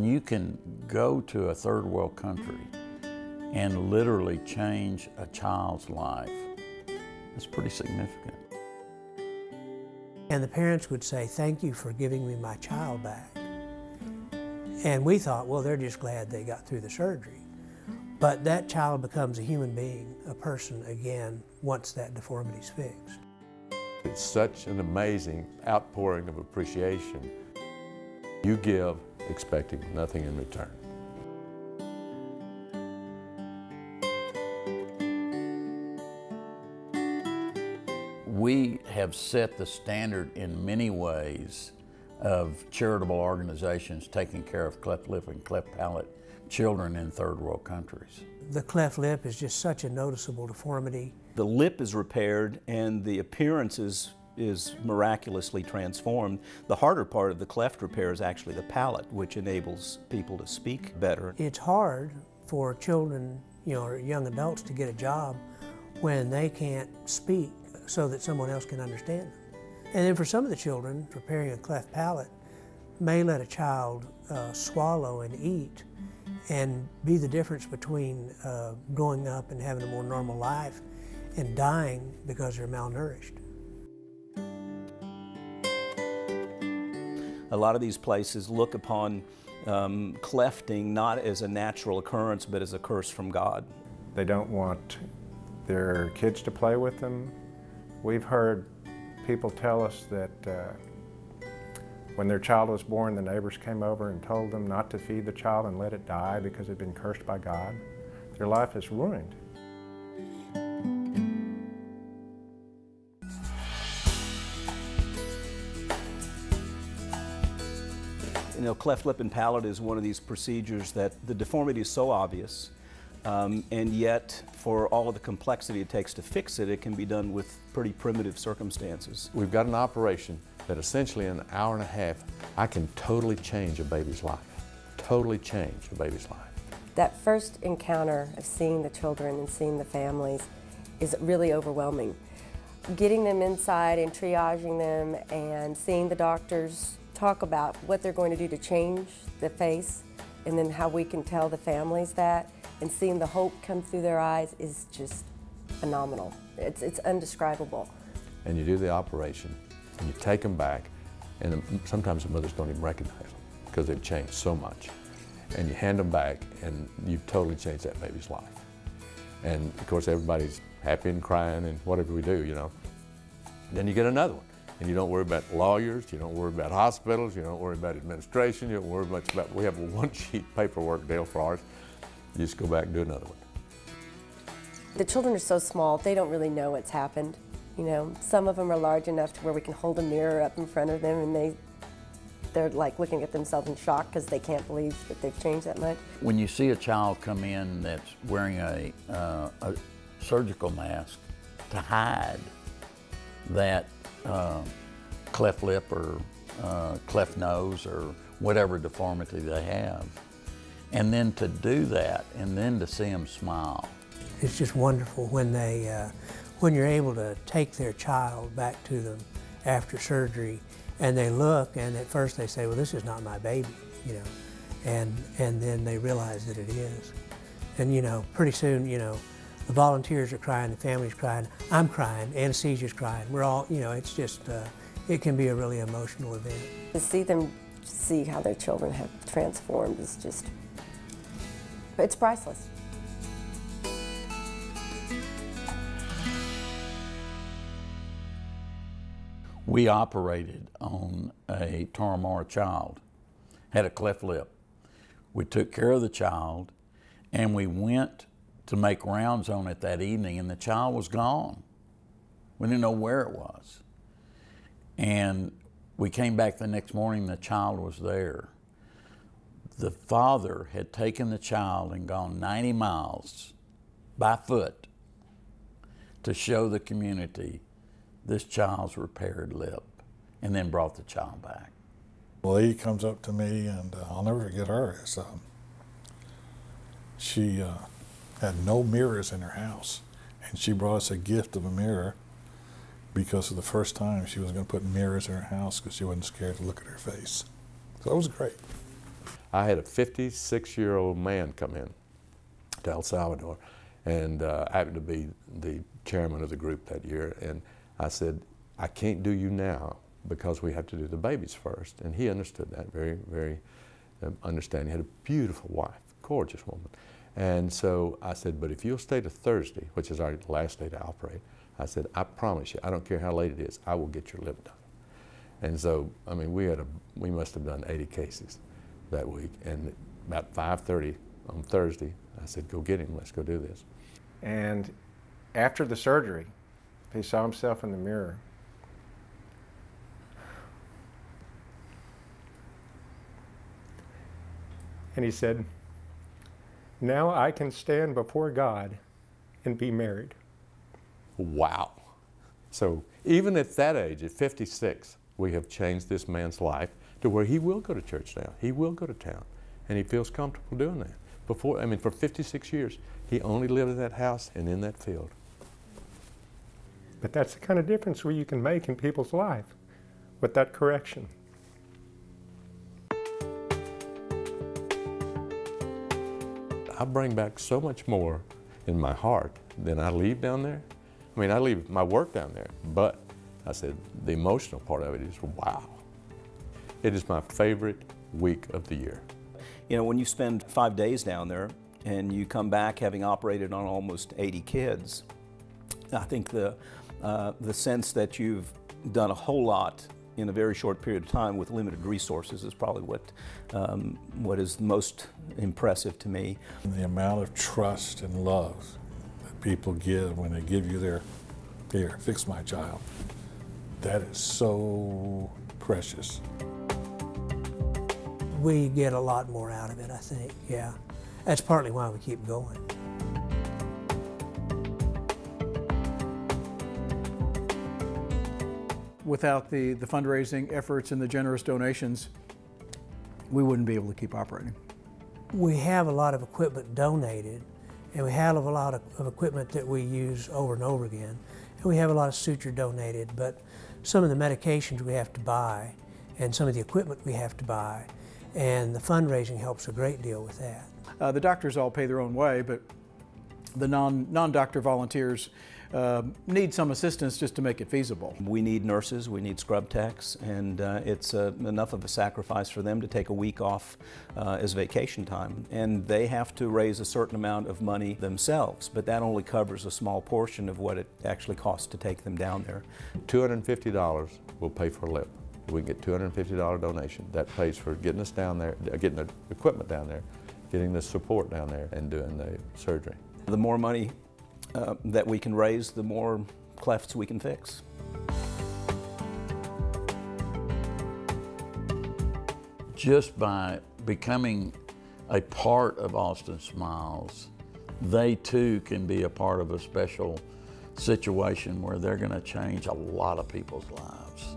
when you can go to a third world country and literally change a child's life, it's pretty significant. And the parents would say, "Thank you for giving me my child back." And we thought, well, they're just glad they got through the surgery. But that child becomes a human being, a person again, once that deformity's fixed. It's such an amazing outpouring of appreciation. You give expecting nothing in return. We have set the standard in many ways of charitable organizations taking care of cleft lip and cleft palate children in third world countries. The cleft lip is just such a noticeable deformity. The lip is repaired and the appearance is miraculously transformed. The harder part of the cleft repair is actually the palate, which enables people to speak better. It's hard for children, or young adults to get a job when they can't speak so that someone else can understand them. And then for some of the children, repairing a cleft palate may let a child swallow and eat and be the difference between growing up and having a more normal life and dying because they're malnourished. A lot of these places look upon clefting not as a natural occurrence, but as a curse from God. They don't want their kids to play with them. We've heard people tell us that when their child was born, the neighbors came over and told them not to feed the child and let it die because it had been cursed by God. Their life is ruined. Cleft lip and palate is one of these procedures that the deformity is so obvious, and yet for all of the complexity it takes to fix it, it can be done with pretty primitive circumstances. We've got an operation that essentially in an hour and a half, I can totally change a baby's life. Totally change a baby's life. That first encounter of seeing the children and seeing the families is really overwhelming. Getting them inside and triaging them and seeing the doctors talk about what they're going to do to change the face, and then how we can tell the families that, and seeing the hope come through their eyes is just phenomenal. It's undescribable. And you do the operation, and you take them back, and sometimes the mothers don't even recognize them because they've changed so much. And you hand them back, and you've totally changed that baby's life. And of course, everybody's happy and crying and whatever we do, Then you get another one. And you don't worry about lawyers, you don't worry about hospitals, you don't worry about administration, you don't worry much about, we have a one-sheet paperwork deal for ours. You just go back and do another one. The children are so small, they don't really know what's happened. Some of them are large enough to where we can hold a mirror up in front of them and they're like looking at themselves in shock because they can't believe that they've changed that much. When you see a child come in that's wearing a surgical mask to hide that cleft lip or cleft nose or whatever deformity they have, and then to do that and then to see them smile. It's just wonderful when when you're able to take their child back to them after surgery and they look and at first they say, well, this is not my baby, and then they realize that it is. And pretty soon, the volunteers are crying, the family's crying, I'm crying, anesthesia's crying. We're all, it's just, it can be a really emotional event. To see them see how their children have transformed is just, it's priceless. We operated on a Tarahumara child, had a cleft lip. We took care of the child and we went to make rounds on it that evening, and the child was gone. We didn't know where it was. And we came back the next morning, the child was there. The father had taken the child and gone 90 miles by foot to show the community this child's repaired lip, and then brought the child back. Lee comes up to me, and I'll never forget her. She had no mirrors in her house, and she brought us a gift of a mirror because for the first time she was going to put mirrors in her house because she wasn't scared to look at her face. So it was great. I had a 56-year-old man come in to El Salvador, and I happened to be the chairman of the group that year, and I said, I can't do you now because we have to do the babies first. And he understood that, very, very understanding. He had a beautiful wife, gorgeous woman. And so I said, but if you'll stay to Thursday, which is our last day to operate, I said, I promise you, I don't care how late it is, I will get your lip done. And so, I mean, we must have done 80 cases that week. And about 5:30 on Thursday, I said, go get him, let's go do this. And after the surgery, he saw himself in the mirror. And he said, now I can stand before God and be married. Wow. So even at that age, at 56, we have changed this man's life to where he will go to church now. He will go to town, and he feels comfortable doing that. Before, I mean, for 56 years, he only lived in that house and in that field. But that's the kind of difference you can make in people's life with that correction. I bring back so much more in my heart than I leave down there. I mean, I leave my work down there, but I said the emotional part of it is wow. It is my favorite week of the year. You know, when you spend 5 days down there and you come back having operated on almost 80 kids, I think the sense that you've done a whole lot in a very short period of time with limited resources is probably what is most impressive to me. The amount of trust and love that people give when they give you their, here, fix my child, that is so precious. We get a lot more out of it, I think, yeah. That's partly why we keep going. Without the fundraising efforts and the generous donations, we wouldn't be able to keep operating. We have a lot of equipment donated, and we have a lot of equipment that we use over and over again. And we have a lot of suture donated, but some of the medications we have to buy and some of the equipment we have to buy, and the fundraising helps a great deal with that. The doctors all pay their own way, but the non-doctor volunteers need some assistance just to make it feasible. We need nurses, we need scrub techs, and it's enough of a sacrifice for them to take a week off as vacation time. And they have to raise a certain amount of money themselves, but that only covers a small portion of what it actually costs to take them down there. $250 will pay for a lip. We can get $250 donation. That pays for getting us down there, getting the equipment down there, getting the support down there, and doing the surgery. The more money that we can raise, the more clefts we can fix. Just by becoming a part of Austin Smiles, they too can be a part of a special situation where they're going to change a lot of people's lives.